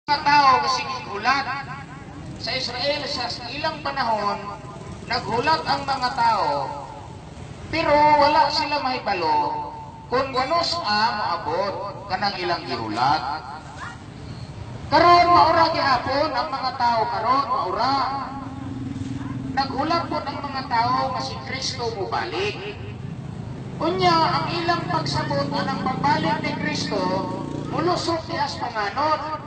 Mga tao kasing hulat sa Israel sa ilang panahon, naghulat ang mga tao, pero wala sila mahibalo kung ganos maabot kanang ilang gihulat. Karon maura gihapon ang mga tao karon maura. Naghulat po ang mga tao nga si Kristo mubalik. Unya ang ilang pagsabot anang pagbalik ni Kristo mulusot ni Aspanganot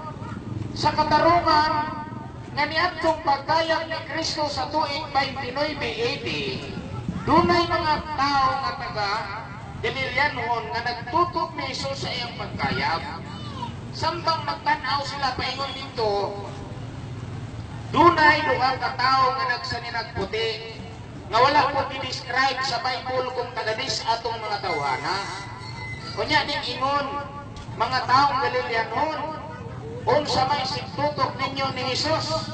sa katarungan nga niadtong pagkayag ni Kristo sa tuig 29 AD. Dunay mga tao nga taga Galileanon nga nagtutok ni Jesus sa iyang pagkayag. Samtang nagtanaw sila paingon dito, dunay duha ka tawo nga nagsaninag puti nga wala po i-describe sa Bible kung tagadis atong mga tawhana. Kunya ning ingon, mga taong Galileanon, unsa may sigtutok ninyo ni Jesus?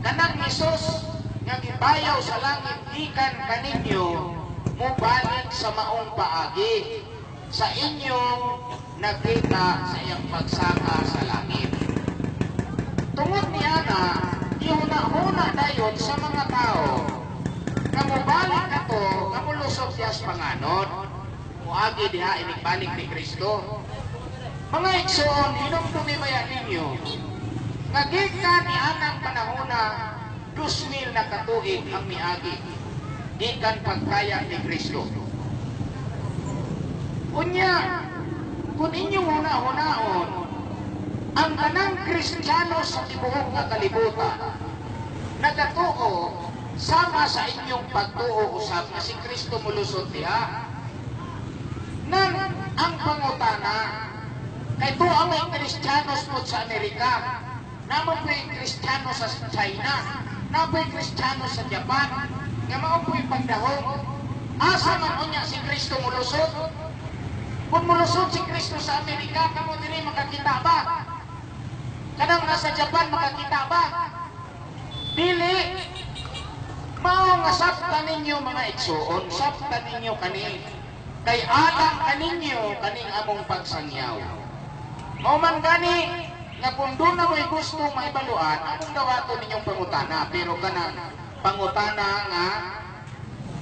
Kanang Jesus nga gibayaw sa langit gikan kaninyo mubalik sa maong paagi sa inyong nakita sa iyang pagsaka sa langit. Tungod niya na ihuna-huna dayon sa mga tao nga mubalik ato nga mulusog siya sa panganod muagi diha inigbalik ni Kristo. Mga igsoon, hinumdumi maya ninyo nga gikan ni anang panahona 2000 na katuig ang miagi gikan pagkayag ni Kristo. Unya kung inyong huna-hunaon ang kanang Kristiyano sa tibuok nga kalibutan nagatuo sama sa inyong pagtuo usab nga si Kristo mulusot diha nang ang pangutana kay tuwa may Kristiyanos po sa Amerika, namo po yung Kristiyano sa China, namo po yung Kristiyano sa Japan, nga mao po yung pagdahong. Asa man unya si Kristo mulusot? Kung mulusot si Kristo sa Amerika, kamo diri makakita ba? Kanang nasa Japan makakita ba? Dili. Mao nga sabtan ninyo mga igsoon, sabtan ninyo kani kay alang kaninyo kaning among pagsangyaw. Mao man gani nga kung doon na may gusto maibaluan, among dawato ninyong pangutana, pero kanang pangutana nga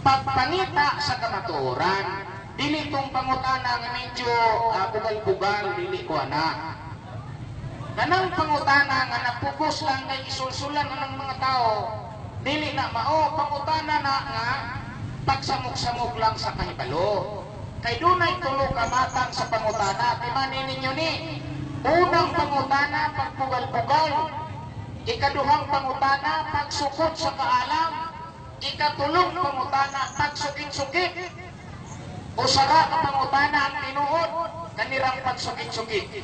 pagpangita sa kamatuoran. Dili tong pangutana nga medyo bugal-bugal, dili ko ana. Kanang pangutana nga napugos lang kay isulsulan ng mga tao, dili na mao pangutana na nga pagsamok-samok lang sa kahibalo. Kay dunay tulo ka matang sa pangutana, timanin ninyo ni. Unang pangutana pagpugal-pugal, ikaduhang pangutana pagsukot sa kaalam, ikatulong pangutana pagsukit-sukit, o sara ka pangutana ang tinuod kanirang pagsukit-sukit.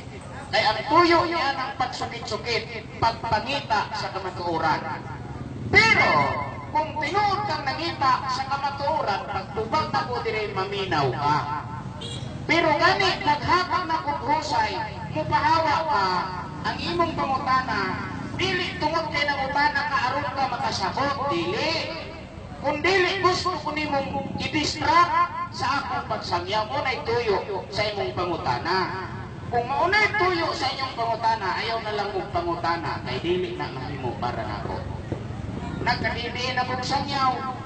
Kay ang tuyo niya ng pagsukit-sukit, pagpangita sa kamatuoran. Pero kung tinuod kang nangita sa kamatuoran, pagtubag ako dire maminaw ka. Pero gani naghapang na kughusay, mupahawa ka ang imong pangutana, dili tungod kay nangutana ka aron ka makasabot, dili. Kung dili gusto ko nimong i-distract sa akong pagsangyaw, unay tuyo sa imong pangutana. Kung maunay tuyo sa inyong pangutana, ayaw na lang mong pangutana, kay dili na mahimo para nako. Nagkadili na kong sangyaw.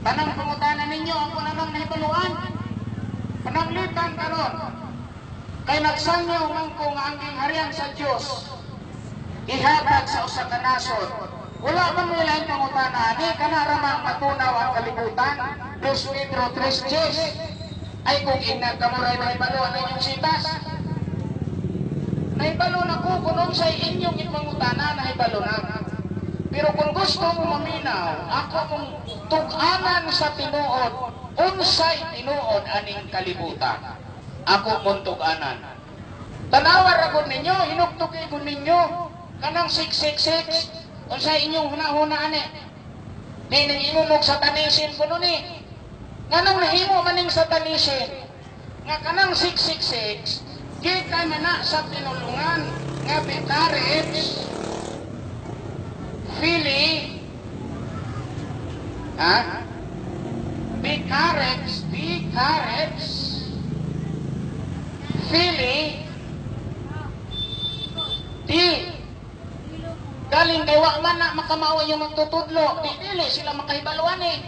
Tanang pangutana ninyo, ako na lang nahibaluan. Pananglitan karon. Kay nagsangyaw man ko nga ang harian sa Dios ihatag sa usa ka nasod. Wala man mo ilang pangutana ni kana ramang matunaw ang kalibutan. Dos Pedro 3:10. Ay kung inagkamuray na ibaluan ninyong sitas. Naibalo na ko kung unsay inyong ipangutana naibalo na. Pero kung gusto mo maminaw, ako mong tug-anan sa tinuod, unsay tinuod aning kalibutan. Ako mong tug-anan. Tanawar ako ninyo, hinuktuki ko ninyo, kanang 666, unsay inyong hunahunaan eh. Nining imumog satanisin ko nun eh. Nga nang nahimo maning satanisin, nga kanang 666, kita mana sa tinulungan, nga Vicarage, Philly, Vicarage, Philly, Di galing kay wa man na makamawa yung magtutudlo, di dili sila makahibaluan eh.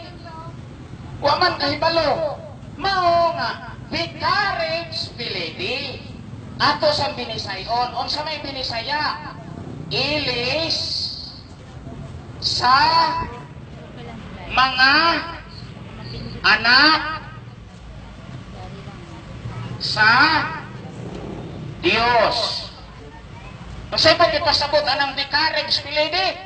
Wa man kahibalo. Mao nga vicarage piledi ato sa binisayon. Unsa may binisaya? Ilis sa mga anak sa Dios. Kasi pa pasabot anang vicarage piledi?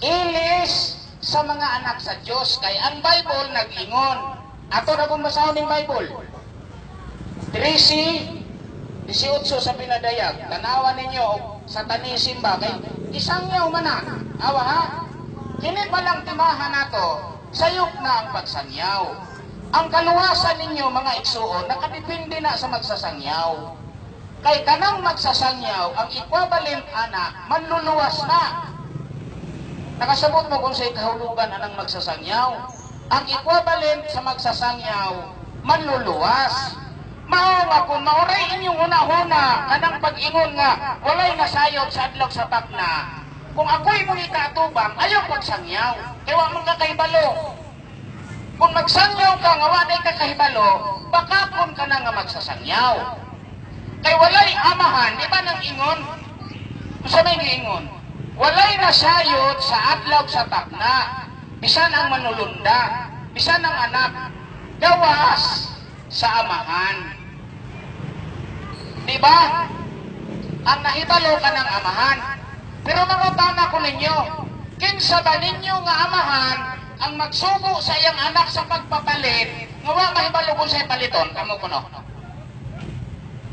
Ilis sa mga anak sa Dios. Kay ang Bible nag-ingon. Ato na kung basahon ng Bible. 13:18 sa pinadayag. Tanawan ninyo sa tanisim ba? Kay isang yaw mana. Awa ha? Kini palang timahan nato, sayok na ang pagsangyaw. Ang kaluwasan ninyo mga igsuon, nakadepende na sa magsasangyaw. Kay kanang magsasangyaw, ang equivalent ana, manluluwas na. Nakasabot mo kung sa kahulugan anang magsasangyaw. Ang equivalent sa magsasangyaw, manluluwas. Mao nga kung mauray inyong una-una, kanang pag-ingon nga, walay nasayod sa adlok sa takna. Kung ako'y mong ikatubang, ayaw magsangyaw. Kaya wag mong kakahibalo. Kung magsangyaw ka, nga walay kakahibalo, baka kung ka na nga magsasangyaw. Kay walay amahan, di ba nang ingon? Sa may giingon, walay nasayod sa adlaw sa takna, bisan ang manulunda, bisan ang anak, gawas sa amahan. Di ba? Ang nahibalo ka ng amahan. Pero mangutana ko ninyo, kinsa ba ninyo nga amahan ang magsubo sa iyang anak sa pagpapalit, nga wa mahibalo kung sa'y paliton, kamo kuno.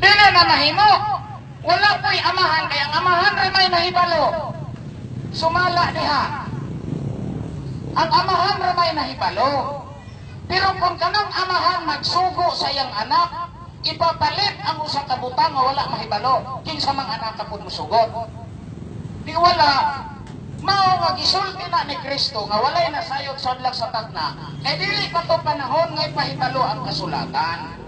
Dili na mahimo. Wala po'y amahan, kaya ang amahan rin may nahibalo. Sumala diha. Ang amahan rin may nahibalo. Pero kung kanang amahan magsugo sa iyang anak, ipapalit ang usang kabutang nga wala mahibalo. Kinsa mang anak kapag musugot. Di wala. Mao nga gisulti na ni Kristo nga walay nasayod sa adlak sa takna. Kay dili pa to panahon nga ipahibalo ang kasulatan.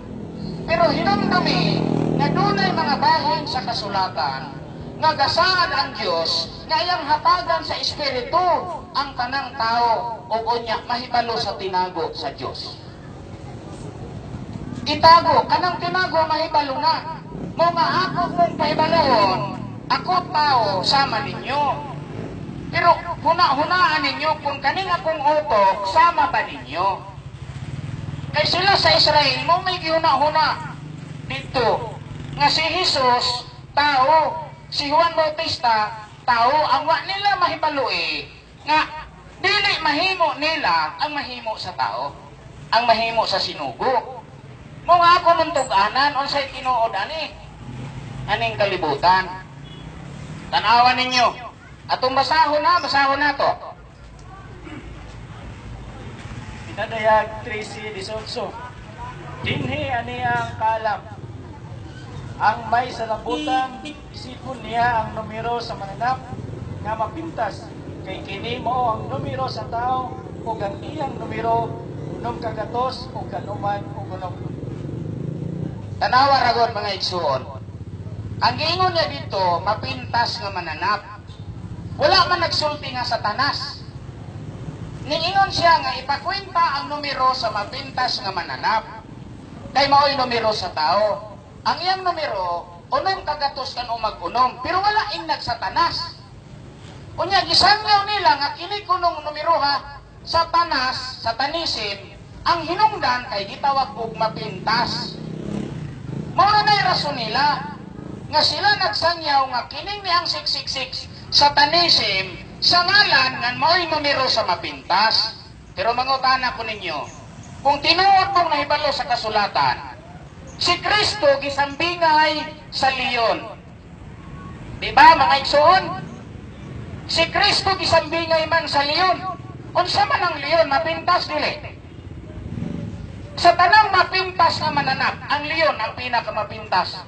Pero hinumdumi nga dunay mga bahin sa kasulatan nga gasaad ang Dios nga iyang hatagan sa espiritu ang tanang tao o unya mahibalo sa tinago sa Dios. Itago kanang tinago mahibalo na. Mo nga ako mong pahibalon, ako tao sama ninyo. Pero huna-hunaan ninyo kung kaning akong utok sama ba ninyo? Kay sila sa Israel mo may gihuna-huna dito nga si Jesus tao, si Juan Bautista tao, ang wa nila mahibalo nga dili mahimo nila ang mahimo sa tao, ang mahimo sa sinugo. Mo nga ako mong tug-anan unsay tinuod ani aning kalibutan. Tanawan ninyo atong basahon na to. Pinadayag 13:18. Dinhi ani ang kalam. Ang may salabutan, isipon niya ang numero sa mananap nga mapintas. Kay kini mo ang numero sa tao o ang iyang numero unom kagatos o kanuman o gunom. Tanawa ragon mga igsuon. Ang giingon niya dito, mapintas nga mananap. Wala man nagsulti nga Satanas. Niingon siya nga ipakwenta ang numero sa mapintas nga mananap. Kay mao'y numero sa tao. Ang iyang numero, unom kagatos kan o mag-unom. Pero wala inag Satanas. Unya, gisangyaw nila nga kini kunong numero ha, Satanas, Satanisim, ang hinungdan kay gitawag og mapintas. Mao na rason nila nga sila nagsangyaw nga kining niyang 666 Satanism sa ngalan nga mao'y numero sa mapintas. Pero mangutana ko ninyo, kung tinuod mong nahibalo sa kasulatan, si Kristo gisambingay sa leon. Di ba mga igsoon? Si Kristo gisambingay man sa leon. Unsa man ang leon, mapintas dili. Sa tanang mapintas nga mananap, ang leon ang pinakamapintas.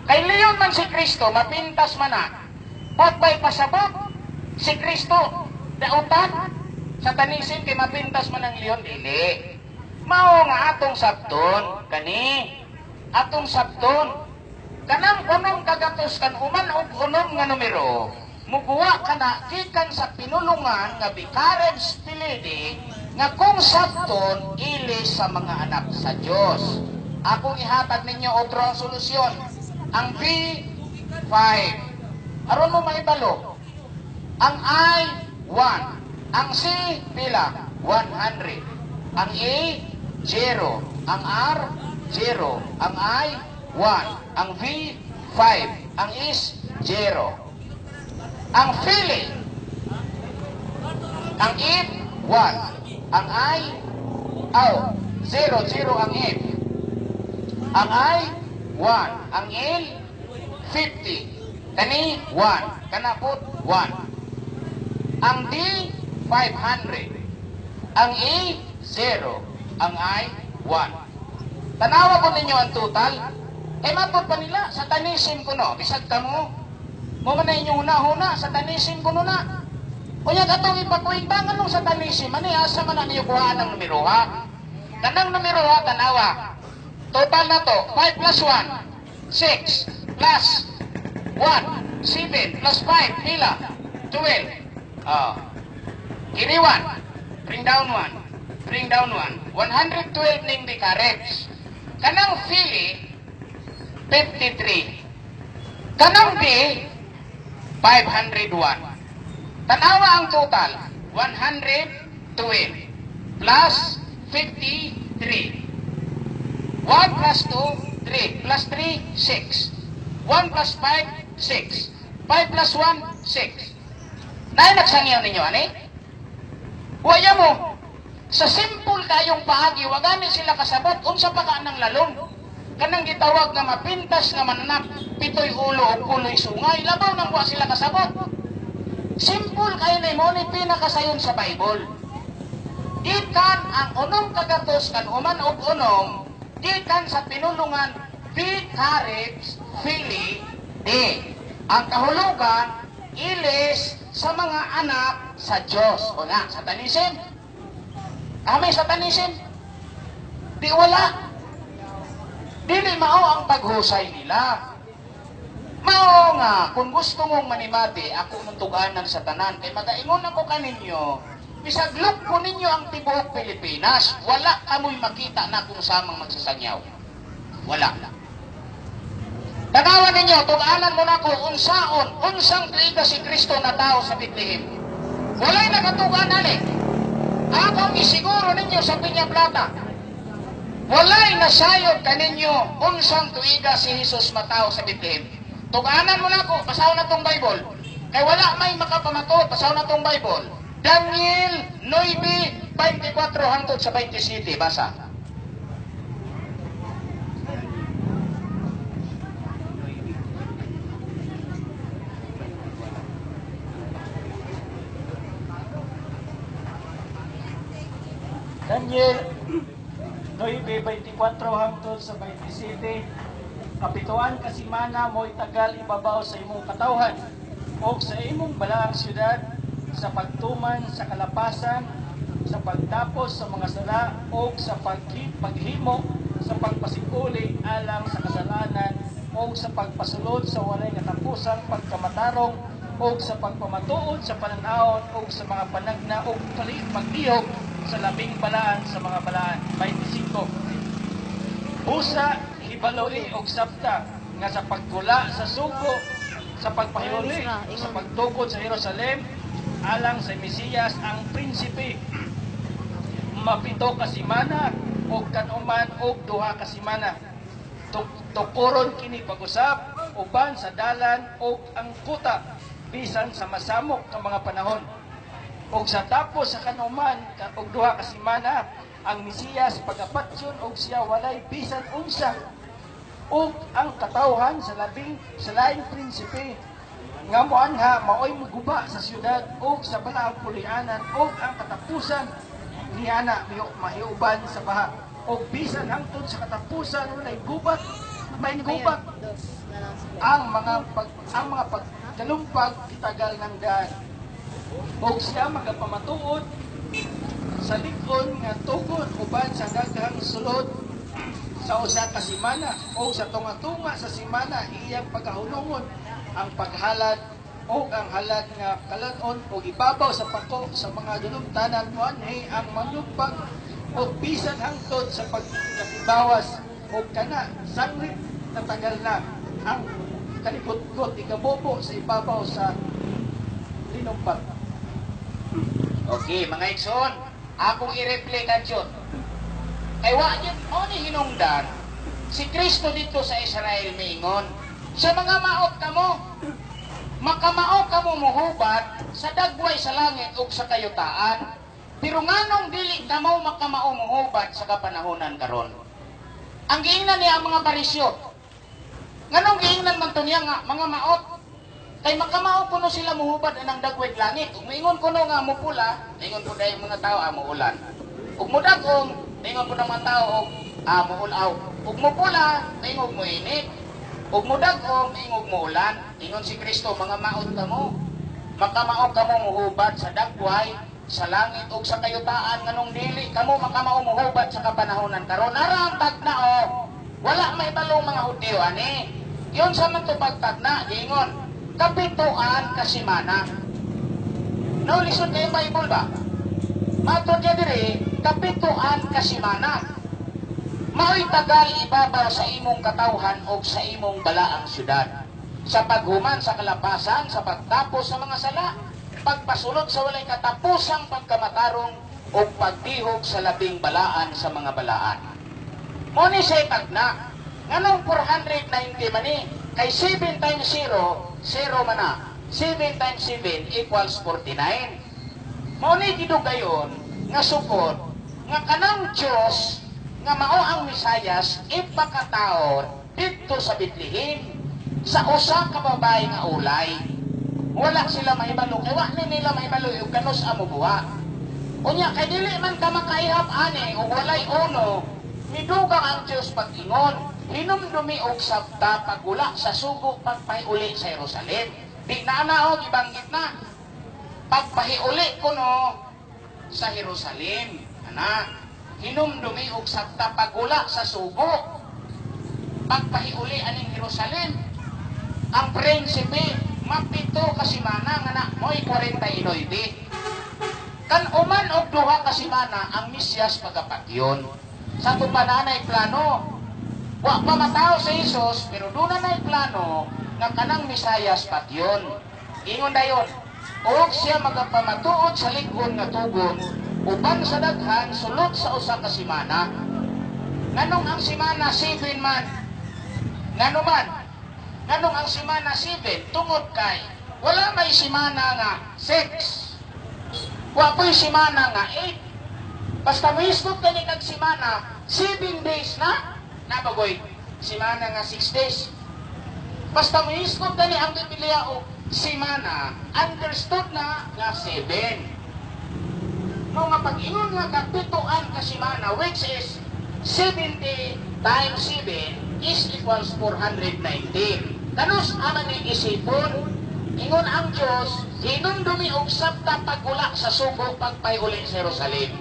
Kay leon man si Kristo, mapintas man na. Pagpay pasabot, si Kristo, dautan, Satanisim kay mapintas man ang leon, dili. Mao nga atong sabton, kani, atong sabton. Kanang unom kagatos kan uman og unom nga numero, muguwa ka na gikan sa pinulungan nga Vicarage Pilidi nga kung sabton ili sa mga anak sa Dios. Akong ihatag ninyo otro ang solusyon. Ang B5. Aron mo maibalo. Ang I 1. Ang C pila 100. Ang E 0. Ang R 0. Ang I 1. Ang V 5. Ang is 0. Ang feeling, ang if, 1. Ang I, 0, 0 ang if. Ang I, 1. Ang L, 50. Kani, 1. Kanapot, 1. Ang D, 500. Ang E, 0. Ang I, 1. Tanawa ko ninyo ang total. Matod pa nila, sa tanisim ko no, bisag ka mo. Mo man na inyong una-una, sa tanisim ko no na. Kunya katong ipakuintangan nung sa tanisim, asa man na niyo kuhaan ng numero ha? Kanang numero ha, tanawa. Total na to, 5 plus 1, 6 plus 1, 7 plus 5, pila? 12. Kini 1, bring down 1, bring down 1. 112 ning Vicarage. Kanang Philly, 53. Kanang B, 501. Tanawa ang total, 112 plus 53. 1 plus 2, 3 plus 3, 6. 1 plus 5, 6. 5 plus 1, 6. Nainagsangyaw ninyo, ani? Huwaya mo, sa simple kayong paagi, wagani sila kasabot, unsa pa ka ng lalong. Kanang gitawag na mapintas nga mananap, pitoy ulo o kuloy sungay, labaw nang wa sila kasabot. Simple kayo na mo ni pinakasayon sa Bible. Gikan ang unong kagatos kan uman og unom, gikan sa pinulungan Vicarage Pilidi. Ang kahulugan ilis sa mga anak sa Dios. O nga, satanism. May satanism. Di wala. Dili mao ang paghusay nila. Mao nga, kung gusto mong manimati, ako mong tuganan sa tanan, kay magaingon ako kaninyo, bisag look ko ninyo ang tibuok Pilipinas, wala kamoy makita na kung samang magsasangyaw. Wala. Tanawan ninyo, tuganan mo na ko, unsang tuiga si Kristo na tao sa Bethlehem. Wala'y nakatugan nali. Akong isiguro ninyo sa Pinyaplata. Wala'y nasayod kaninyo, unsang tuiga si Jesus matao sa Bethlehem. Tuganan mo na ko, basaw na tong Bible. Kay wala may makapamato, basaw na tong Bible. Daniel 9:24 hangtod sa 27, basa. Daniel 9:24 hangtod sa 27. Kapituan ka simana mo'y tagal ibabaw sa imong katawhan o sa imong balaang syudad sa pagtuman sa kalapasan, sa pagtapos sa mga sala o sa paghimo sa pagpasikuli alang sa kasalanan o sa pagpasulod sa walay katapusang pagkamatarong o sa pagpamatuod sa pananaon o sa mga panagna o paglihok sa labing balaan sa mga balaan. 25. Busa hibaloi og sabta nga sa pagkula sa sugo, sa pagpahiyuli, sa pagtukod sa Jerusalem alang sa Mesiyas ang prinsipe. Mapito ka simana o kanuman o duha ka simana. Tukuron kini pag-usap uban sa dalan o ang kuta bisan sa masamok ka mga panahon. O sa tapos sa kanuman og duha ka simana ang Mesiyas pagapatsyon og siya walay bisan unsa ug ang katawhan sa laing prinsipe nga moanha maoy muguba sa syudad ug sa balaang pulianan ug ang katapusan niana mahiuban sa baha ug bisan hangtod sa katapusan walay gubat may gubat ang mga pagkalumpag itagal ng daan ug siya magapamatuod sa likod nga tugon uban sa daghang sulod sa usa ka semana o sa tunga-tunga sa semana iyang pagkahulungon ang paghalad o ang halad nga kalan-on o ibabaw sa pako sa mga dunumtanan muanhi ang manubag o bisan hangtod sa pagkatibawas o kana sanglit na tagal na ang kalibot-kot ikabobo sa ibabaw sa linumpag. Okay, mga igsoon, akong i-replika dyan. Kay wa yun, o ni hinungdan, si Kristo dito sa Israel mingon, sa mga maot kamo, makamao kamo muhubad sa dagway sa langit ug sa kayutaan, pero nganong dili kamo makamao muhubad sa kapanahonan karon. Ang giingnan niya ang mga parisyo. Nganong giingnan man to niya nga mga maot? Kay makamao kuno sila muhubad anang dagway langit. Ug moingon kuno nga mupula, ingon ko dayong mga tao muulan. Ug mudagong, ingon ko ng mga tao muulaw. Ug mupula, ingon mo init. Ug mudagong, ingon mo ulan. Ingon si Kristo, mga maot kamo. Makamao kamo muhubad sa dagway, sa langit ug sa kayutaan nganong dili kamo makamao muhubad sa kapanahonan karon. Ara ang tagnao. Wala may balong mga Hudyo ani. Yon sa man to pagtagna, ingon kapituan kasimana. No, listen kayo Bible ba? Matod niya diri, kapituan kasimana. Mao'y tagal ibabaw sa imong katawhan o sa imong balaang syudad. Sa paghuman sa kalapasan, sa pagtapos sa mga sala, pagpasulod sa walay katapusang pagkamatarong o pagtihog sa labing balaan sa mga balaan. Muni say tagna, nganong 490 mani, kay 7 times 0, 0 man na. 7 times 7 equals 49. Mauni gidugayon nga sukod nga kanang Dios nga mao ang Misayas ipakataon didto sa Bethlehem sa usa ka babae nga ulay. Wala sila mahibalo kay wa nila mahibalo ug kanos amo buha. Unya kay dili man ka makaihap ani ug walay uno, midugang ang Dios pag-ingon. Hinumdumi og sabta pagula sa sugo pagpahiuli sa Jerusalem. Di na naog ibanggit na. Pagpahiuli kuno sa Jerusalem. Ana, hinumdumi og sabta pagula sa sugo. Pagpahiuli aning Jerusalem. Ang prinsipe mapito ka semana nga na mo'y 49. Kan uman og duha ka semana ang Mesyas pagapatyon. Sa tupananay plano wa pa matao sa Hesus, pero doon na plano nga kanang Misayas patyon. Ingon dayon, og siya magapamatuod sa ligon nga tugon, uban sa daghan sulod sa usa ka semana. Nganong ang semana 7 man? Nganong ang semana 7? Tungod kay, wala may semana nga 6. Wa po'y semana nga 8. Basta mismo kani kag semana, 7 days na. Nabagoy, semana nga 6 days. Basta mismo gani ang Biblia o semana, understood na nga 7. No nga pag-ingon nga kapituan ka semana, which is 70 times 7 is equals 419. Kanos aman ni isipon, ingon ang Diyos, hinumdumi og sabta pagula sa sugo pagpayuli sa Jerusalem.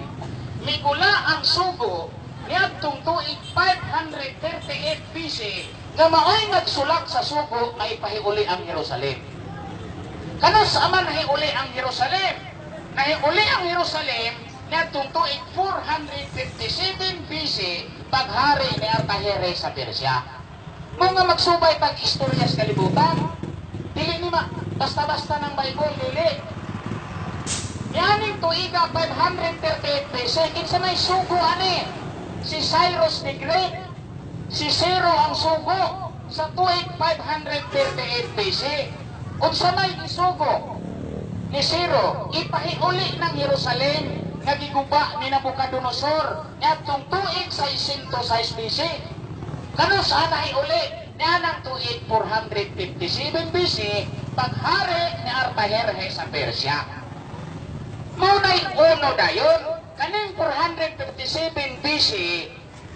Migula ang sugo niadtong tuig 538 BC nga mao'y nagsulak sa sugo ay pahiuli ang Jerusalem. Kanos aman nahiuli ang Jerusalem? Nahiuli ang Jerusalem niadtong tuig 457 BC paghari ni Artajerjes sa Persya. Mga magsubay tag istorya sa kalibutan, dili ni basta-basta ng Bible, dili. Yaning tuiga 538 BC kinsa may sugo ani? Si Cyrus the Great, si Zero ang sugo sa tuig 538 BC. Unsa may isugo ni Zero, ipahiuli ng Jerusalem nga giguba ni Nabucodonosor niadtong tuig 606 BC. Kano saan nahiuli niya ng tuig 457 BC paghari ni Artajerjes sa Persya. Maunay uno dayon kaning 457 BC,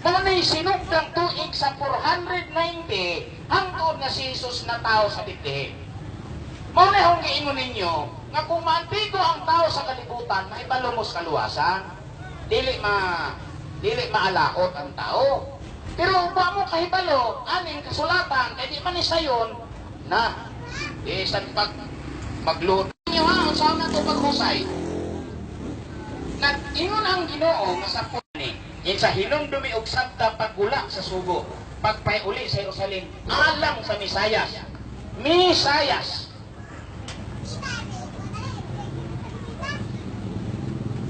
manay sinugdang tuig sa 490 hangtod nga si Jesus na tao sa Bethlehem. Maunay hong giingon ninyo nga kung maantigo ang tao sa kalibutan, mahibalumos kaluwasan, dili maalaot ang tao. Pero upa mo kahibalo, aning kasulatan, kaya di man ni sayon, na, isang pag magluto. Inyo ha, usaw na ito paghusay. Ingon ang Ginoo nga sa puni, sa hilong dumi og sabta paggula sa sugo, pagpaiuli sa Jerusalem, alang sa Misayas. Misayas.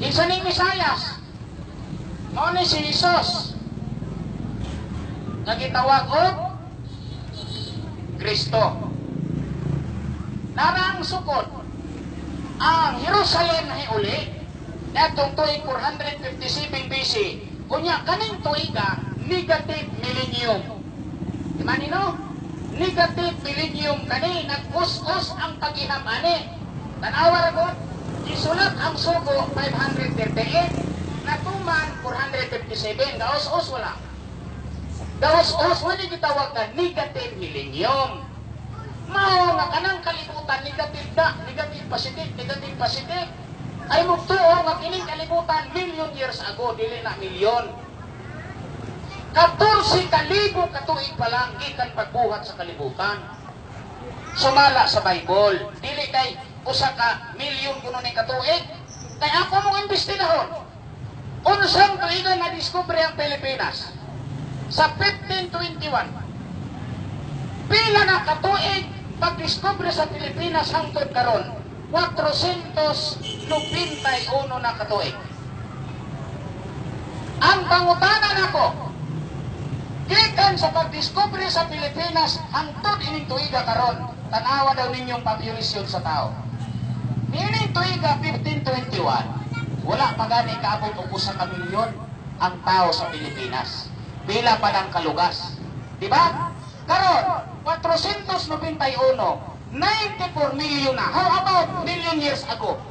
Isa ning Misayas. Mao ni si Jesus. Nagitawag og Kristo. Narang sukod ang Jerusalem na hiuli natong tuig 457 BC. Unya kaning tuiga negative millennium. Di man no? Negative millennium kani nag-us-us ang paghiham ani. Tanawa ra gud isulat ang sugo 538 natuman 457 daos-us wala. Daos-us wala gitawag na negative millennium. Mao nga kanang kalibutan negative na, negative positive ay mugtuo nga kining kalibutan million years ago dili na milyon. 14,000 katuig pa lang gikan pagbuhat sa kalibutan. Sumala sa Bible, dili kay usa ka milyon kuno ni katuig. Kay ako mong imbestigahon. Unsang tuiga na diskubre ang Pilipinas? Sa 1521. Pila na katuig pagdiskubre sa Pilipinas hangtod karon? 491 na katuig. Ang pangutanan nako, gikan sa pagdiskubre sa Pilipinas hangtod ining tuiga karon, tanawa daw ninyong populasyon sa tao. Ining tuiga 1521, wala pa gani kaabot og 1 ka milyon ang tao sa Pilipinas. Pila pa ng kalugas. Di ba? Karon 491, 94 million na. How about million years ago?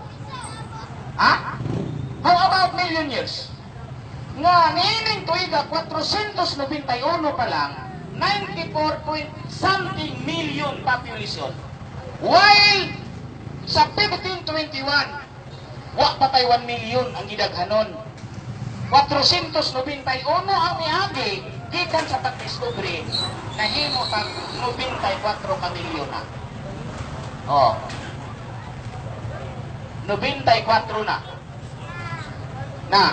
Ha? How about million years? Nga, niining tuiga, 491 pa lang, 94 point something million population. While sa 1521, wa patay 1 million ang gidaghanon. 491 ang miagi, gikan sa pagdiskubre, nahimo tang 94 ka milyon na. Oh. 94 na.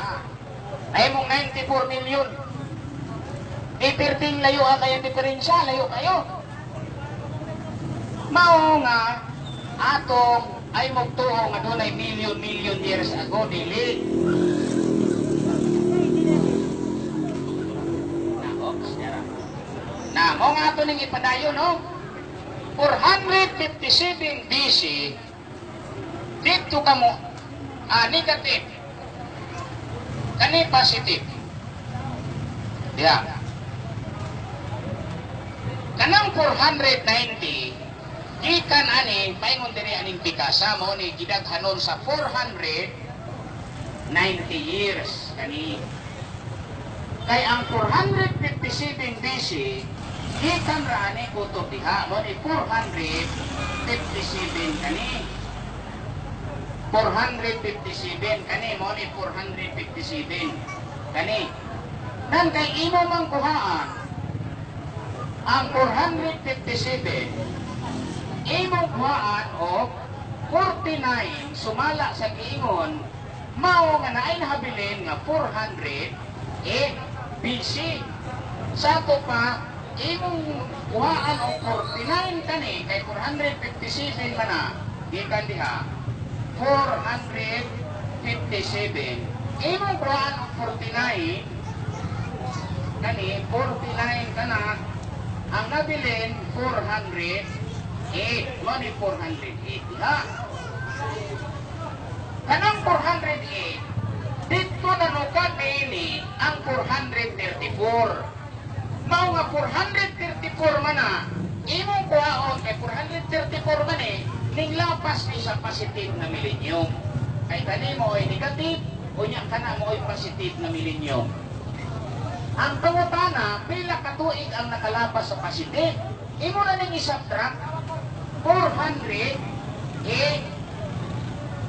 Ay mong 94 milyon. Di 13 layo kayo diferensya, layo kayo. Mao nga atong ay magtuo nga dunay million years ago dili. Mao nga ato ning ipadayon no. 457 BC dito kamo negative kani positive diya kanang 490 gikan ani paingon diri aning Pikasa mo ni gidaghanon sa 490 years kani kay ang 457 BC gikan ra ani kutob diha mo ni 457 kani 457 kani mo ni 457 kani nan kay imo man kuhaan ang 457 imong kuhaan o 49 sumala sa giingon mao nga naay nahabilin nga 400 BC sa to pa imong kuhaan o 49 kani kay 457 man na gikan diha 457 imong kuhaan o 49 kani 49 kana ang nabilin 408 mo ni 408 ha kanang 408 dito nanukan ini ang 434 mao nga 434 man na imong kuhaon kay 434 man ning lapas ni sa positive na millennium kay kani mo ay negative unya kana mo ay positive na millennium. Ang pangutana pila ka tuig ang nakalapas sa positive imo na ning isubtract 400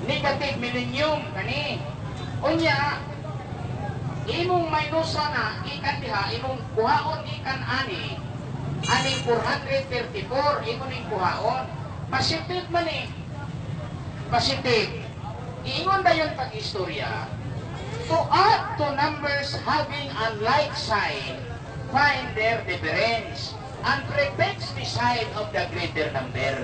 negative millennium kani unya imong maynusa na ikan diha, imong kuhaon ikan aning 434, imong ning kuhaon. Positive man eh. Positive. Ingon dayon pag-istorya. To add to numbers having unlike sign, find their difference, and prefix the sign of the greater number.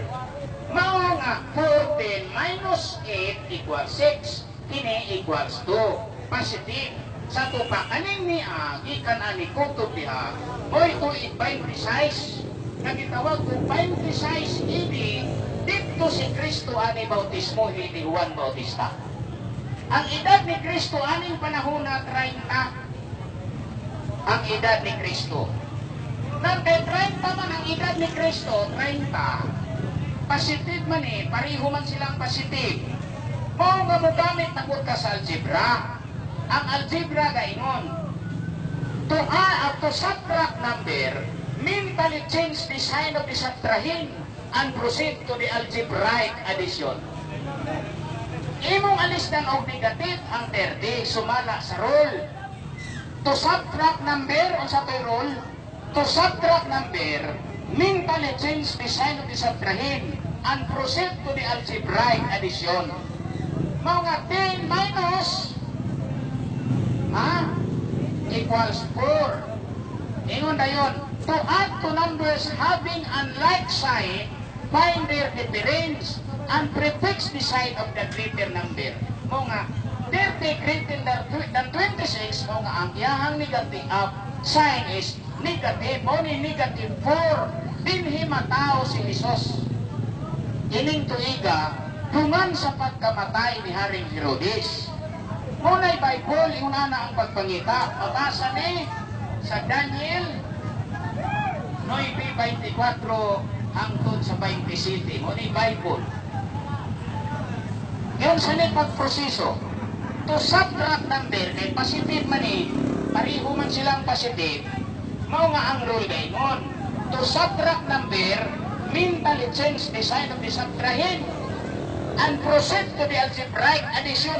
Mao nga 14 minus 8 equals 6, kini equals 2. Positive. Sa tupa kaning niya, ikan ani kutob diha, mo'y tuig by precise. Nagitawag ko by precise ini, dito si Kristo ani bautismo, ni Juan Bautista. Ang edad ni Kristo aning panahon na 30. Ang edad ni Kristo. Nang kay 30 man ang edad ni Kristo, 30. Positive man eh, pariho man silang positive. Mao nga mo gamit na ka sa algebra. Ang algebra gainon. To subtract number, mentally change the sign of the subtrahin and proceed to the algebraic addition. Imong alisdan og negative ang 30, sumala sa rule. To subtract number, unsa to'y rule? To subtract number, mentally change the sign of the subtrahin and proceed to the algebraic addition. Mao nga 10 minus equals 4. Ingon dayon, to add to numbers having unlike sign, find their difference and prefix the sign of the greater number. Mao nga 30 greater than 26, mao nga ang iyahang negative sign is negative, mao ni negative 4. Dinhi matao si Jesus. Ining tuiga, human sa pagkamatay ni Haring Herodes. Muna'y Bible, una na ang pagpangita. Mabasa ni sa Daniel 9:24 hangtod sa 27. Muna'y Bible. Ngayon sa pagproseso, to subtract number, kay positive man eh, pariho man silang positive, mao nga ang rule gaynon. To subtract number, mentally change the sign of the subtrahin and proceed to the algebraic addition.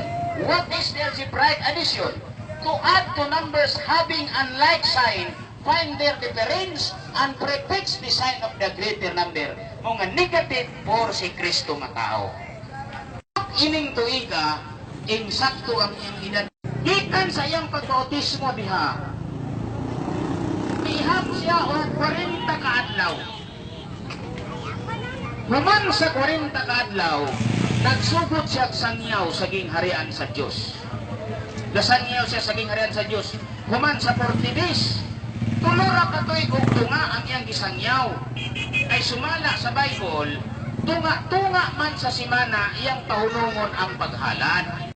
What is the algebraic addition? To add to numbers having unlike sign, find their difference, and prefix the sign of the greater number. Mga negative 4 si Kristo matao. Ining tuiga, insakto ang iyang edad. Gikan sa iyang pagbautismo diha, ihap siya o 40 kaadlaw. Human sa 40 kaadlaw, nagsugod siya sangyaw sa gingharian sa Diyos. Nasangyaw siya sa gingharian sa Diyos. Human sa 40 days, tulora katoy kung tunga ang iyang gisangyaw. Ay sumala sa Bible, tunga-tunga man sa simana iyang pahulungon ang paghalad.